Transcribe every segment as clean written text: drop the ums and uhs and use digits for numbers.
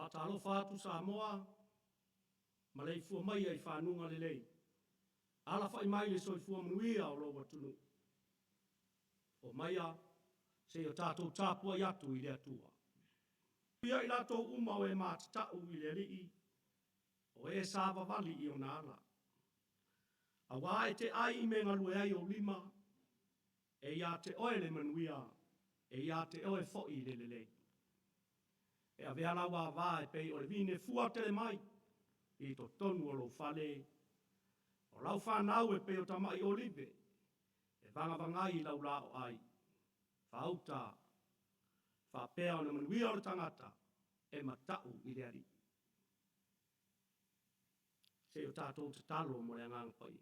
Whātalo whātu Samoa, ma lei fua mai ai whanunga le lei. Ala whai mai le soi fua manuia o roa tunu. O maia, se o tātou tāpua i atu i le atua. Pia i latou uma o e mātatau i le rii, o e sāwa wali i o nāla. A wā e te ai me ngalue ai o lima, e ia te oe le manuia, e ia te oe fo'i le lei. E a vea lawa wā e pei o le vine fua tele mai, i to tonu o lo whale. O lau whanau e pei o tamai o libe, e vangavangai i lau lao ai. Whauta, whapea o na manuia o le tangata, e matau i le ari. Se o tātou te talo mo le angang pai.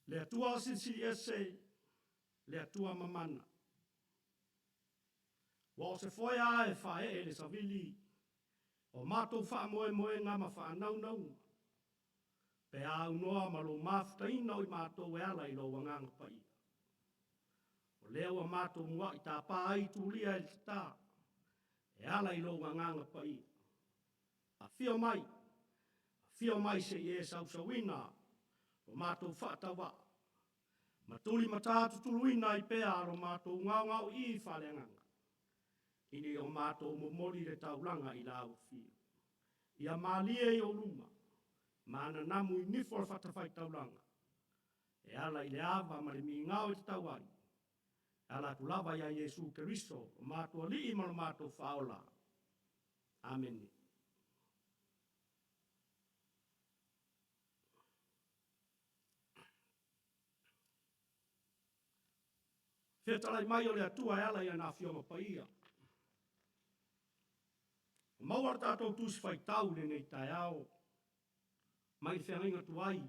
Le atua sisi ese, le atua mamana. Wa o se foia e whae e le savili, o mātou wha moe ngā ma wha nau nau. Pe a unoa ma lo mafuta ina o i mātou e ala i lo wangang pai. O leo a mātou mua i tā pā ai tūlia e tā, e ala i lo wangang pai. A fio mai se i e sausawina, o mātou wha tawa. Ma tuli matatu tuluina i pea aro mātou ngau i whalenganga. Ini o mātou momoli le taulanga i lau fio. Ia mālie i o luma, mana namu i nifo whatawhai taulanga. E ala i le awa ma le mi ngau i te tauari. Ala tu lava ia Jesu Keriso, o mātou li i mano mātou whaola. Amen. Whetalai mai o le atua e ala i ana whionga paia. Mauar tātou tūsi whai tau le nei tai ao. Mai le whengainga tuai.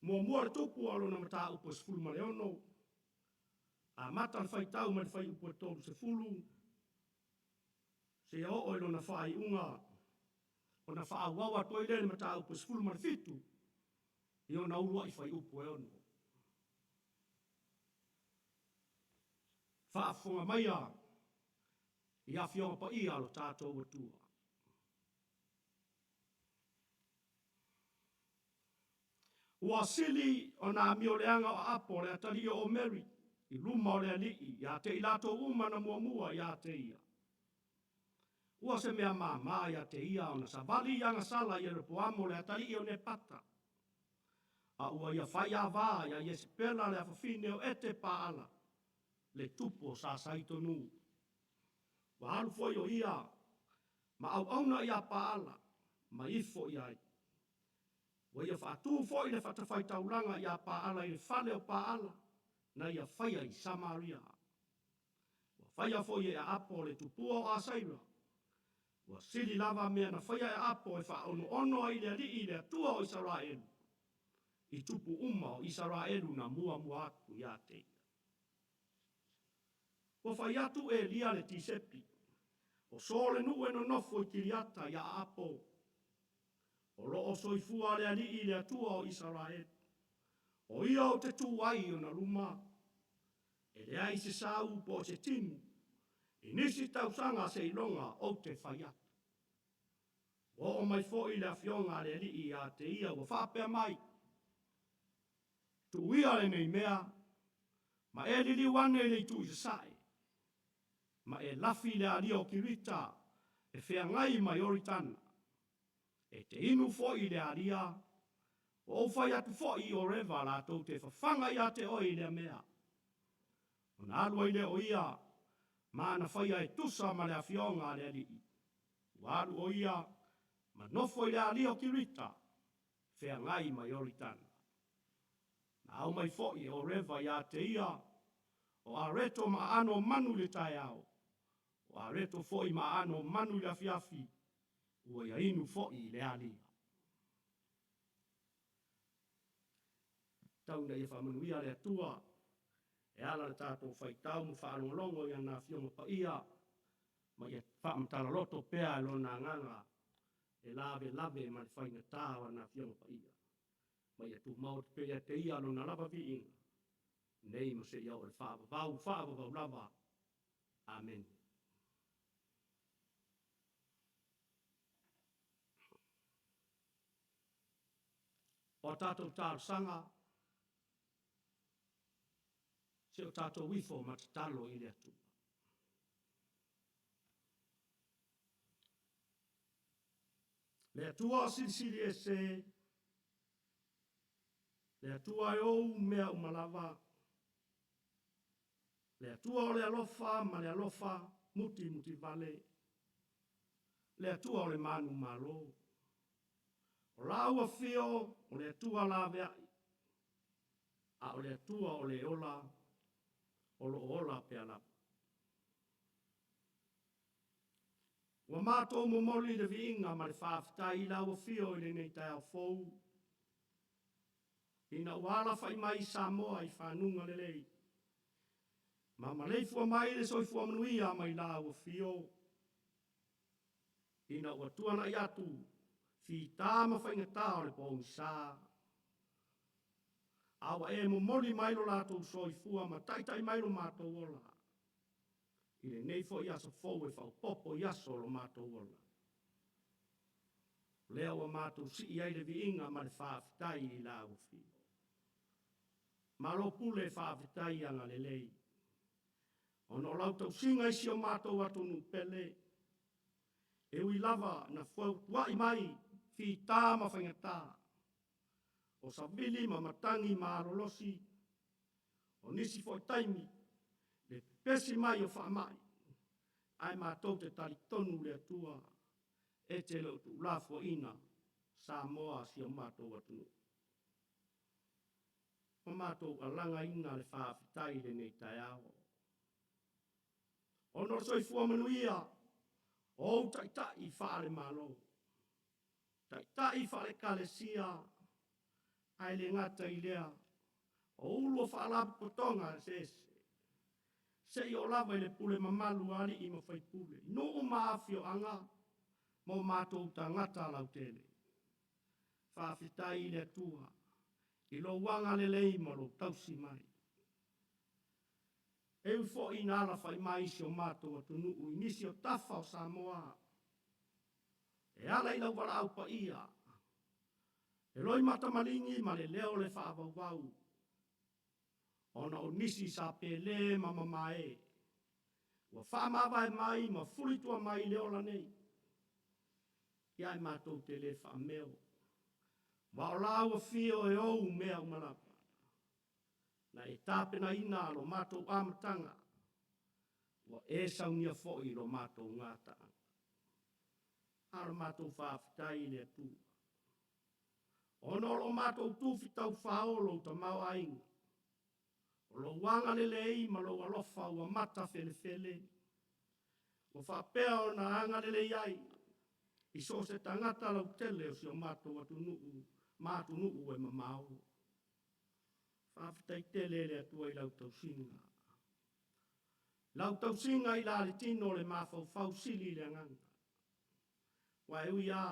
Mua mua le tupu alo na mata upo se fulu ma le ono. A mata le whai tau ma le whai upo e tolu se fulu. Se o oilo na whai unga. O na wha wawa toi le mata upo se fulu ma le fitu. I o na urua i whai upo e ono. Whaafonga mai a. I a whionga pa i alo tātou watua. Ua sili o nā mioleanga o apo le atali o Mary, i luma o le alii, ia te i lato uma na mua ia te ia. Ua se mea māma ia te ia o na savali ianga sala i repo amo le atali o ne pata. A ua ia whai a vā, ia iesipela le afafine o ete paala, le tupo sa saitonu. Wa halu foi o ia, ma au auna ia paala, ma ifo ia. Wa ia whaatu foi le whatawhai taulanga ia paala i le whale o paala, na ia whaia i Samaria. Wa whaia foi e apo le tupua o Asaira. Wa sili lava mea na whaia e apo e wha ono ai le alii le atua o Israelu. I tupu uma o Israelu na mua aku ia te. Wa whai atu e lia le tisepi. O sole nu e no nofo i kiriata ia apo. O loo soifua le alii le atua o Israel. O ia o te tuai o na luma. E le ai se sau po se tinu. I nisi tausanga se ilonga o te whaiata. O mai fo i le afionga le alii a te ia o whapea mai. Tu ia le nei mea. Ma e li wane le tu i se sae. Ma e lafi le alia o kirita, e whea ngai mai oritana. E te inu fo i le alia, o whai atu fo i o rewa la tau te whawhanga i a te oi le mea. O na alua i le o ia, ma na whai e tusa ma le awhionga le alii. O alu o ia, ma nofo i le alia o kirita, whea ngai mai oritana. Na au mai fo i o rewa i a te ia, o a reto ma ano manu le tai au. O a reto foi ma ano manu le afiafi, ua ia inu foi le alia. Tauna ia whamanuia le atua, e ala le tātou whaitau mu whaanolongo i ana whionga pa ia, ma ia whaamtara loto pea e lona nganga, e lave ma le whainga tāwa na whionga pa ia. Ma ia tu mau te pea te ia lona lava vi inga. nei mo se ia o le whaavavau lava. Amen. O tātou tāru sanga, se o tātou wifo matatalo i le atu. Le atua o sirisiri e se, le atua e ou mea umalava, le atua o le alofa ma le alofa muti vale, le atua o le manu malo, o la ua fio o le atua la veai, a o le atua o le ola, o lo ola pe ala. Wa mātou momoli le viinga ma le whaafitai la ua fio i le nei tai au fou, ina wala fai mai Samoa i whanunga le lei. Ma malei fua mai le soi fua manuia mai la ua fio, ina ua tuana i atu, fi tāma whaingata o le pōngi sā. Awa e momoli mai lo lātou soi fua ma taitai mai lo mātou ola. I le nei fo i aso fou e whau popo i aso lo mātou ola. Lea wa mātou si i aile vi inga ma le whaafitai i la ua fio. Ma lo pule whaafitai anga le lei. Ono lau tau singa isi o mātou atunu pele. E ui lava na fuau tuai mai fi tāma whaingata. O savili ma matangi ma arolosi. O nisi foi taimi. Le pesi mai o whaamai. Ai mātou te tari tonu le atua. E te leo tu lafo ina. Samoa si o mātou atunu. O mātou alanga ina le whaafitai le nei tai ao. Ono soi fua manuia. O taitai whaare malo. Taitai whaare kalesia. Ai le ngata i lea. O ulo whaalapu potonga sese. Se i o lava i le pule mamalu ali i mawhai pule. No o maafio anga. Mo mātou ta ngata lau tele. Whaafitai i le atua. I lo wanga le lei mo lo tausi mai. E ufo i nala whai mai si o mātou atunu i nisi o tafa o Samoa. E ala i lau wala au pa ia. E loi mata malingi ma le leo le whaavau. Ona o nisi sa pele ma mamae. Wa whaamawai mai ma fulitua mai leo la nei. Ia i mātou te le whaameo. Wa o laua fio e ou mea umalapa. Na e tāpena ina lo mātou amatanga. Wa e saunia foi lo mātou ngata. Ara mātou whaafitai le atu. Ono lo mātou tūwhi tau whaolo ta mau ainga. O lo wanga le lei ma lo alofa ua mata fele fele. O whapea o na anga le lei ai. I so se tangata lau tele o si o mātou atunuu. Mātunuu e mamau. Whaafitai tele le atua i lau tau singa. Lau tau singa i la le tino le mawhau fau sili le anganga. Wa e ui a.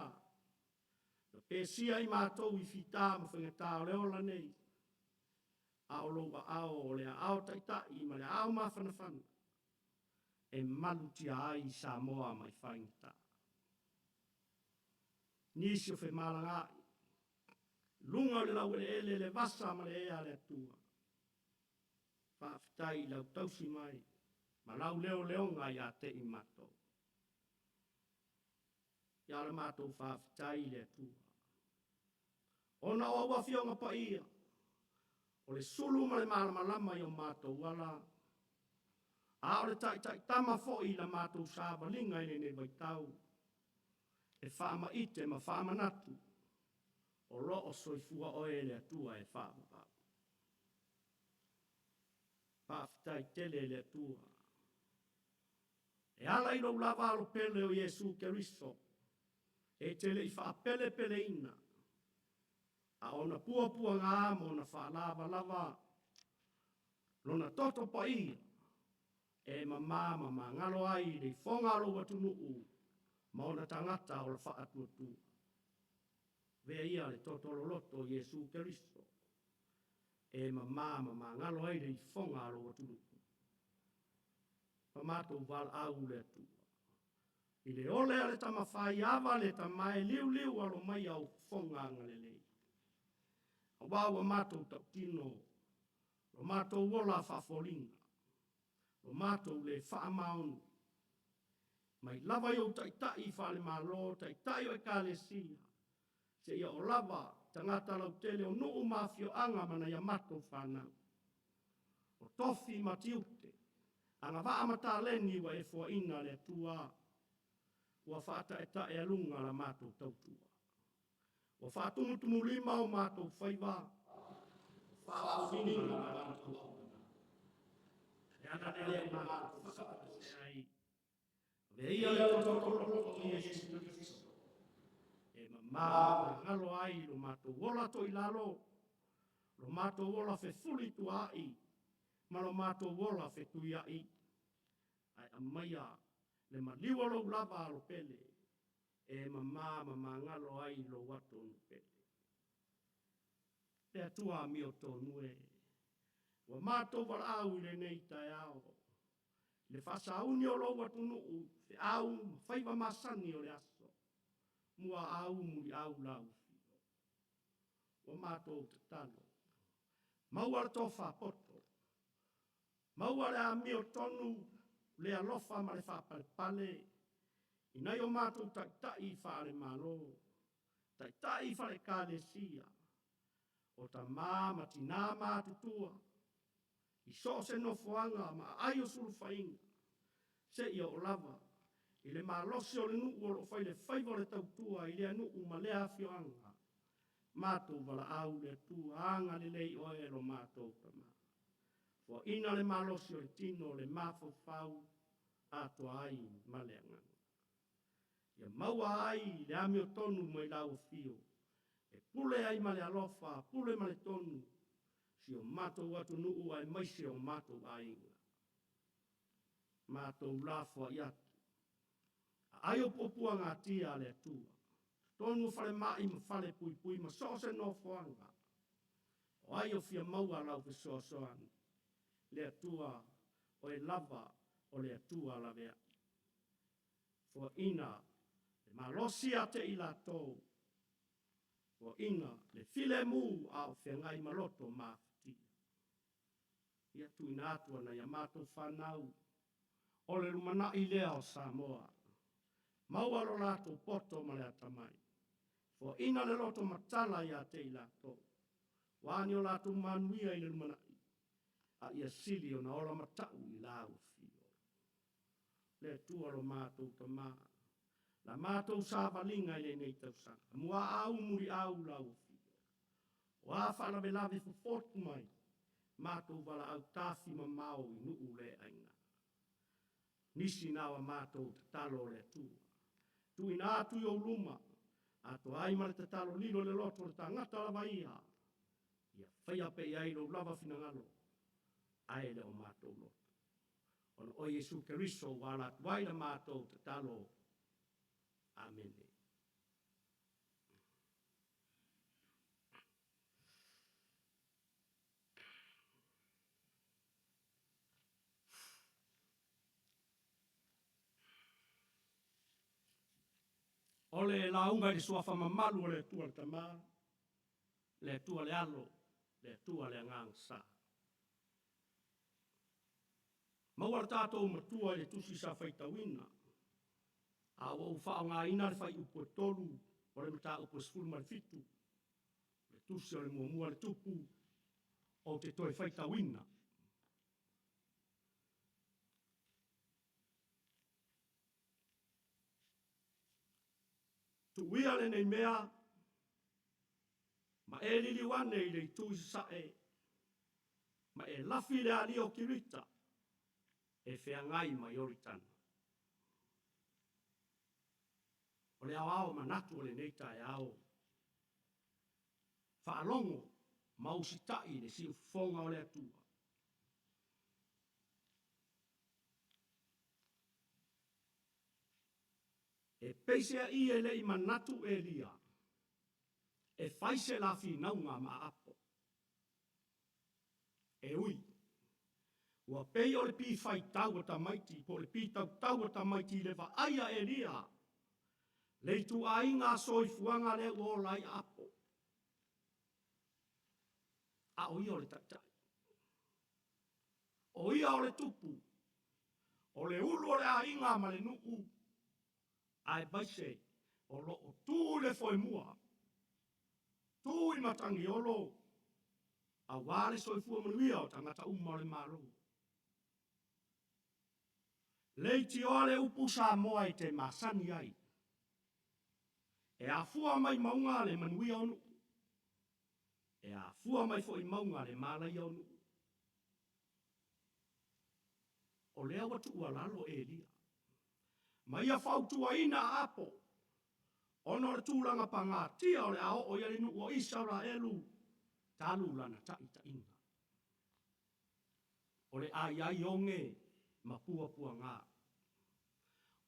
Na pēsia i mātou i whita ma whangata o le ola nei. A o loa ao o le ao taitai ma le ao mawhanawhana. E malutia ai Samoa mai whaingata. Nisi o whi malangai. Lunga le lau ele le vasa ma le ea le atua. Whaafitai lau tausi mai. Ma lau leo leonga ia te i matou. Ia le matou whaafitai le atua. Ona o wawhionga pa ia. O le sulu ma le malamalama i o matou wala. A o le tai tama fo i la matou sāwalinga i ne waitau. E whaama ite ma whaama natu. O lo o soifua o ele atua e whaama. Whaafitai tele le atua. E ala i lo lava alo pele o Jesu Keriso. E tele i whaapele pele ina. A ona pua ngā mo na whaalava lava. Lona toto pa ia. E mama ngalo ai le fonga alo watunuu. Ma ona tangata o la whaatuatua. Vea ia le toto loloto Jesu Keriso. e mama ngalo ai le fonga alo tu pamato val au le tu i le ole ale tama fai ava le tamai liu alo mai au fonga ngale le wa mato tino lo mato wola fa folinga lo mato le fa maun mai lava yo tai fa le malo tai o ekalesia se ia o lava tangata lau tele o nuu mafio anga mana ia mato whanau. O tofi matiute, anga waa mataleni wa e fua ina le tua, ua whaata e ta e alunga la mato tautua. Ua whaatumutumu lima o mato whaiva, whaafini la mato tautua. E ana lea mato whaata se ai, veia le totoro i Yesu Christo. E mama ngalo ai lo mato wola to i lalo, lo mato wola fe fuli tu ai, ma lo mato wola fe tui ai. Ai amaya le maliwa lo lava lo pele, e mama ngalo ai lo wato no pele. Le atua mi o tonu e, wa mato wala au le nei tai ao, le fasa uni o lo watu nuu, fe au whaiva masani o le aso. Mua au muri au lau fio. O mātou te tano. Maua le tofa poto. Maua le amio tonu, le alofa ma le whapale pale. Inai o mātou tai whaare malo. Tai whaare kālesia. O ta māma tina mātutua. I so se no fuanga ma ai o suru whainga. Se ia o lava. I le malosi o le nuu o lo whai le whaiva le tautua i le nuu ma le awhioanga. Mātou wala au le tua anga le lei o e lo mātou tama. Fua ina le malosi o le tino le mafo whau ato ai ma le anganga. Ia maua ai le ami o tonu mo i lau fio. E pule ai ma le alofa, pule ma le tonu. Si o mātou atu nuu ai maise o mātou ainga. Mātou lafua i atu. Ai o popua ngā tia le tua. Tonu whare mai ma whare pui ma sose no whanga. O ai o fia maua lau ke soasoani. Le tua o e lava o le tua la vea. Fua ina le malosia te i la tau. Fua ina le file mu a o whengai maloto mafti. Ia tu ina atua na yamato whanau. O le rumana i lea o Samoa. Maua lo lato poto ma le atamai. Fo ina le loto matala ia te i lato. Wani o lato manuia i le rumanai. A ia sili o na ola matau i lau fio. Le tua lo mātou ta maa. La mātou sāwalinga i le nei tausanga. Mua au muri au lau fio. O a whalawe lawe fufotu mai. Mātou wala au tāwhi ma mau i nuu le ainga. Nisi nawa mātou te talo le tua. Tu ina atu i o luma, ato ai ma le te talo lilo le loto le tangata lava ia. Ia whaia pe ia i lo lava finangalo, ai le o mātou loto. Ono o Jesu Keriso wala tuai le mātou te talo. Amen. Ole la unga di sua fama malu le tua le tama, le tua le alo, le tua le ngangsa. Maua tātou matua le tusi sa whaitawina. A o whao ngā ina le whai upo tolu, o le mata upo sfulu ma le fitu. Le tusi o le mua le tupu, o te toe whaitawina. Tu wia le nei mea, ma e lili wane i le tui sae, ma e lafi le ali o kirita, e whea ngai ma yoritana. O le ao manatu o le neita e ao. Whaalongo, mausitai le si ufonga o le atua. E peisea i e le i manatu e lia. E faise la fi naunga ma apo. e ui. Ua pei o le pi fai tau o tamaiti, po le pi tau o tamaiti le va aia Elia. Le tu ainga soifuanga le o lai apo. A o ia o le taitai. O ia o le tupu. O le ulu o le ainga ma le nuu. Ai baise, o lo o tu le foi mua. Tu i matangi olo. A wale soifua manuia o tangata uma o le malo. Leiti o le upu sa moa i te masani ai. E a fua mai maunga le manuia o nuu. E a fua mai foi maunga le malai o nuu. O lea watu ua lalo e Elia. Ma ia fautua ina apo. Ono le tūlanga panga tia o le ao o ia le nuu o Israelu. Talu lana ta inga. O le ai ai onge ma pua pua ngā.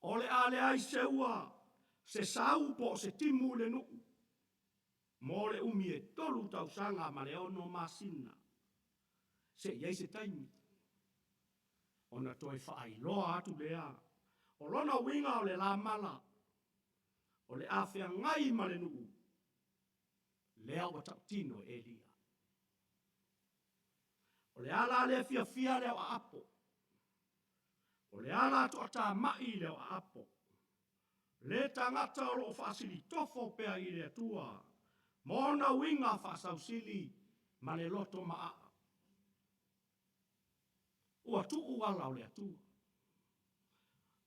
O le ale ai seua se sau po se timu le nuu. Mo le umi e tolu tau sanga ma le ono masina. Se iei se taimi. Ona toi whaai loa atu lea. O lona winga o le la mala. O le awhia ngai ma le nuu. Lea wa tau tino Elia. O le ala le fia leo a apo. O le ala to ata mai leo a apo. Le tangata o lo fasili tofo pea i le atua. Mona winga fasau sili ma le loto maa. Ua tuu ala o le atua.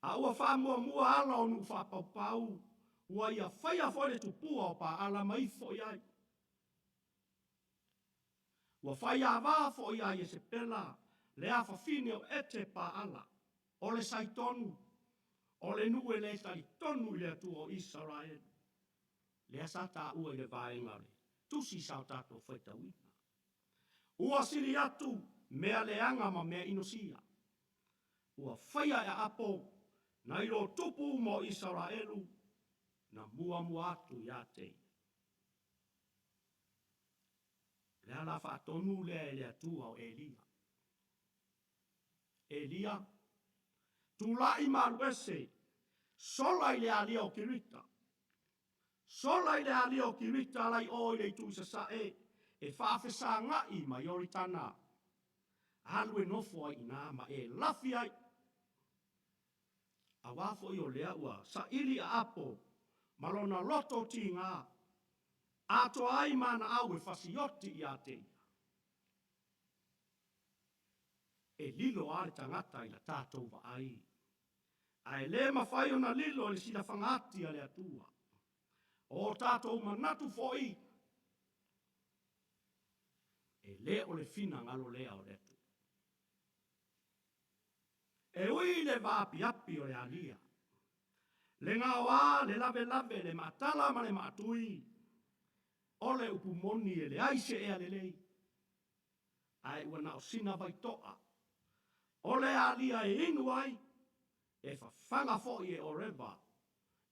A ua wha mua ala o nu wha pau pau. Ua ia whaia fo le tupua o pa ala mai fo iai. Ua whaia wā fo iai e se pela. Le a fine o ete pa ala. O le saitonu. O le nue le tali tonu i le atua o Israel. Le asata ua i le vaenga le. Tusi sao tato whaita wina. Ua siri atu mea leanga ma mea inosia. Ua whaia e apo na ilo tupu mo Israelu na mua atu ia te. Le ala whaatonu lea e le atua o Elia. Elia, tulai maruese, sola i le alia o kirita. Sola i le alia o kirita lai o i le tu isa sae, e whaafesa ngai ma yoritana. Alu e nofo ai ina ma e lafi ai. A wafo i o lea ua, sa ili a apo, malona loto ti ngā. Ato ai mana au e fasioti i a te. E lilo ale tangata i la tātou wa ai. A e le mawhai o na lilo le sila whangati a le atua. O tātou manatu foi. E le o le fina ngalo lea o le atu. E ui le vāpi api o le alia. Le ngā wā, le lave le matala ma le matui. O le upu moni e le aise e a le lei. Ai wana o sina vai toa. O le alia e inu ai, e whawhanga foi e o rewa,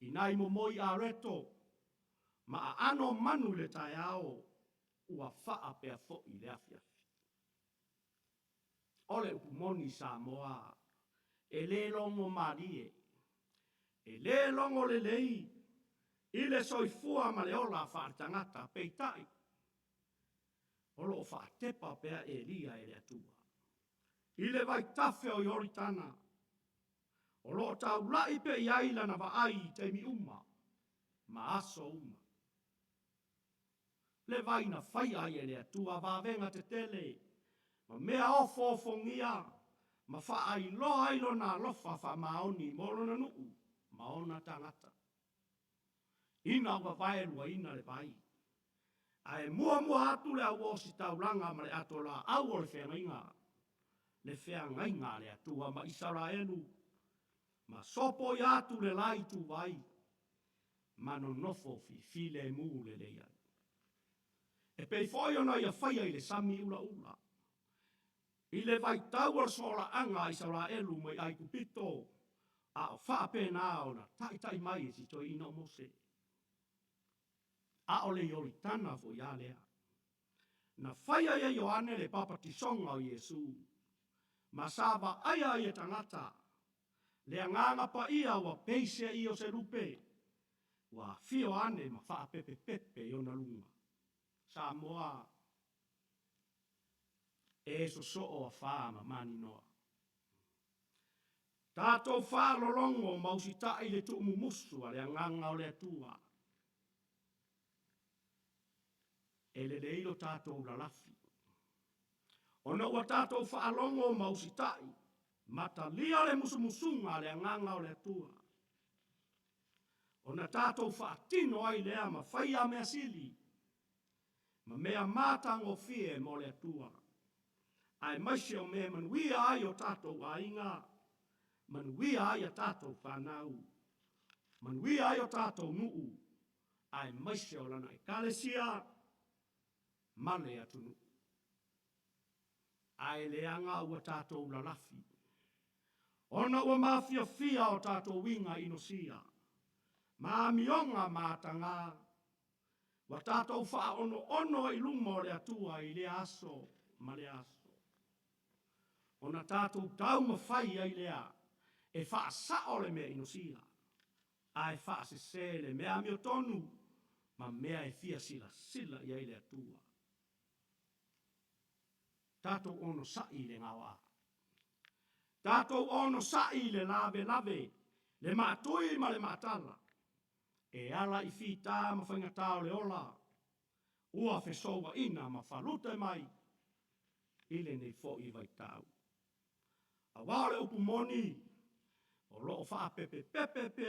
i nai mo moi a reto, ma a ano manu le tai ao, ua whaa pea foi le afiafi. O le upumoni Samoa, e le longo marie, e le longo le lei, i le soifua ma le ola whaatangata peitai. O lo whaatepa pea e lia e le atua. I le vai tafe o yoritana. O lo tau lai pe i aila na vaai te mi uma. Ma aso uma. Le vai na whai ai e le atua vavenga te tele. Ma mea ofo fongia. Ma whaai loa ilo na lofa wha maoni moro na nuu. Maona tangata. Ina ua vaelua ina le vai. Ai mua atu le awo si taulanga ma le atola au o le whenga. Le whenga inga le atua ma Israelu. Ma sopo i atu le lai tu vai. Ma no nofo fi file mu le leia. E pei foi ona ia whaia i le sami ula. I le vai tau al sola anga Israelu mai ai kupito. A o whaape na ona tai mai e si toi ina mose. A o le yoritana fo ia lea. na whaia ia Ioane le papatisonga o Iesu. Ma sava aia ia tangata, le anganga pa ia wa peise i o se rupe, wa fio ane ma wha pepe pepe i ona lunga. Sa moa e so o a wha ma mani noa. Tātou wha lolongo mausita i le tumu musu a le anganga o le atua. E le leilo tātou lalafi. Ona ua tātou wha alongo mausitai, mata lia le musumusunga le anganga o le atua. Ona tātou wha atino ai lea ma whaia mea sili, ma mea mātango fie mo le atua. Ai maise o mea manuia ai o tātou a inga, manuia ai a tātou whanau, manuia ai o tātou nuu, ai maise o lana e kalesia, male atunu. Ai leanga ua tātou lalafi. Ona ua mafia fia o tātou winga inosia. Maamionga mātanga. Wa tātou wha ono i lungo le atua i le aso, ma le aso. Ona tātou tau mawhai ai lea, e wha sao le mea inosia. Ai wha se le mea mio tonu, ma mea e fia sila i ai le atua. Tātou ono sai le ngawa. Tātou ono sai le lave, le mātui ma le mātala. E ala i fita ma whaingatao le ola. Ua fesoa ina ma whalute mai. Ile nei fo i vai tau. A wale upu moni. O loo wha pepe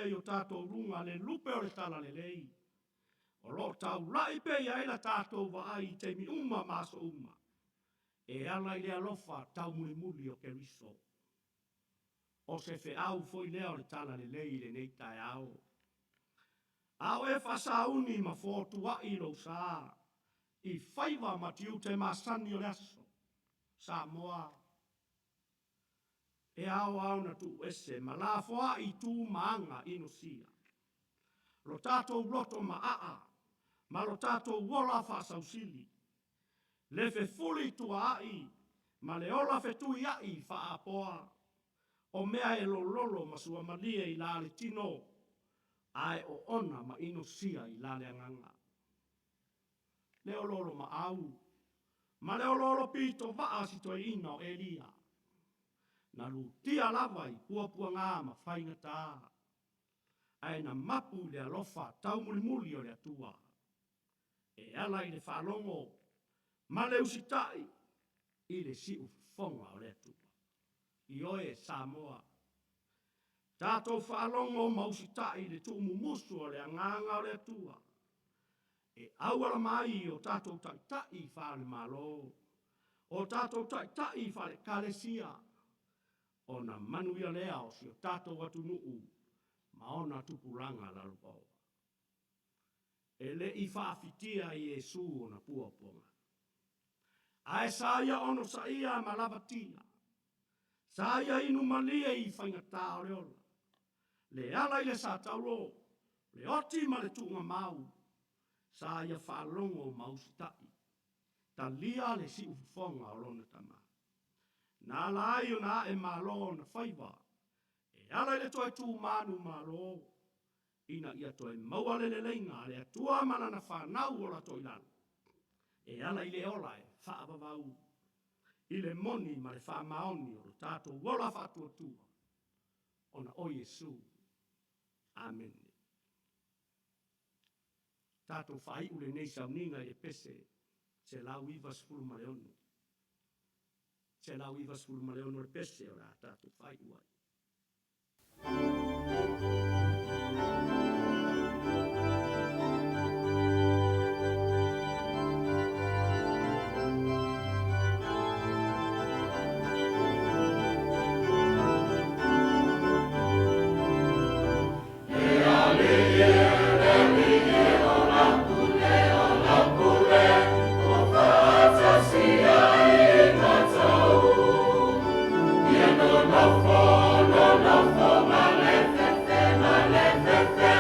i o tātou runga le lupe o le tala le lei. O loo tau lai pe i aila tātou wa ai teimi uma maso uma. E ala i lea lofa tau muli o Keriso. O se fe au foi lea o le tala le lei le nei tae au. Au e whasauni ma fōtu wa i lo sa. I whaiva ma tiu te masani o le aso. Sa moa. E au na tu ese ma la foa i tu maanga ino sia. Lo tātou loto ma aa. Ma lo tātou wola whasausili. Le fe fuli tua ai, ma le ola fe tui ai wha apoa. O mea e lololo ma sua malia i la le tino, ai o ona ma ino sia i la le anganga. Le ololo ma au, ma le ololo pito vaa si toi ina o Elia. Na lu tia lavai pua ngā ma whaingata. Ai na mapu le alofa tau muli o le atua. E ala i le whalongo, ma le usitai, i le siu fonga o le atua. I oe Samoa. Tātou whaalongo ma usitai le tumu musu o le anganga o le atua. E awala mai o tātou taitai whaale malo. O tātou taitai whaale kalesia. O na manuia lea o si o tātou atu nuu, ma ona tupulanga la lupau. E le i whaafitia i Iesu o na puaponga. Ae saia ono saia ma lavatia. Saia inu malia i whaingatā o le ola. Le ala i le sa tauro, le oti ma le tunga mau. Saia whaalongo mausitai. Ta lia le si ufufonga o lona tama. Nā lai o nā e malo na whaiva. E ala i le toi tū manu malo. Ina ia toi maua le leinga le atua mana na whanau o la toi lana. E ala i le ola e whaavavau. I le moni ma le whaamaoni o le tātou wola whatua tua. Ona o Iesu. Amen. Tātou whai ule nei sauninga i le pese. Se lau iwa sfulu maleonu. Se lau iwa sfulu maleonu le pese o la tātou whai uai. No, no, no, no, no, no, no, no, no, no, no, no, no, no,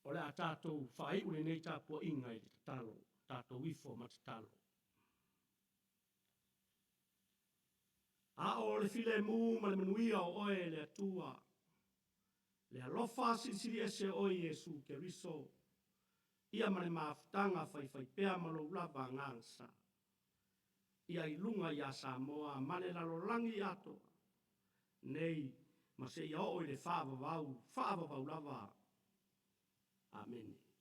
O le a tātou whai ure nei tāpua inga i te talo, tātou wifo ma te talo. A o le file mū ma le manuia o oe le atua. Le alofa siri ese o Jesu ke riso. Ia ma le maafutanga fai pea ma lo lava ngangsa. Ia i lunga ia Samoa mane lalo langi ato. Nei, ma se ia o le whaavavau lava. Amen.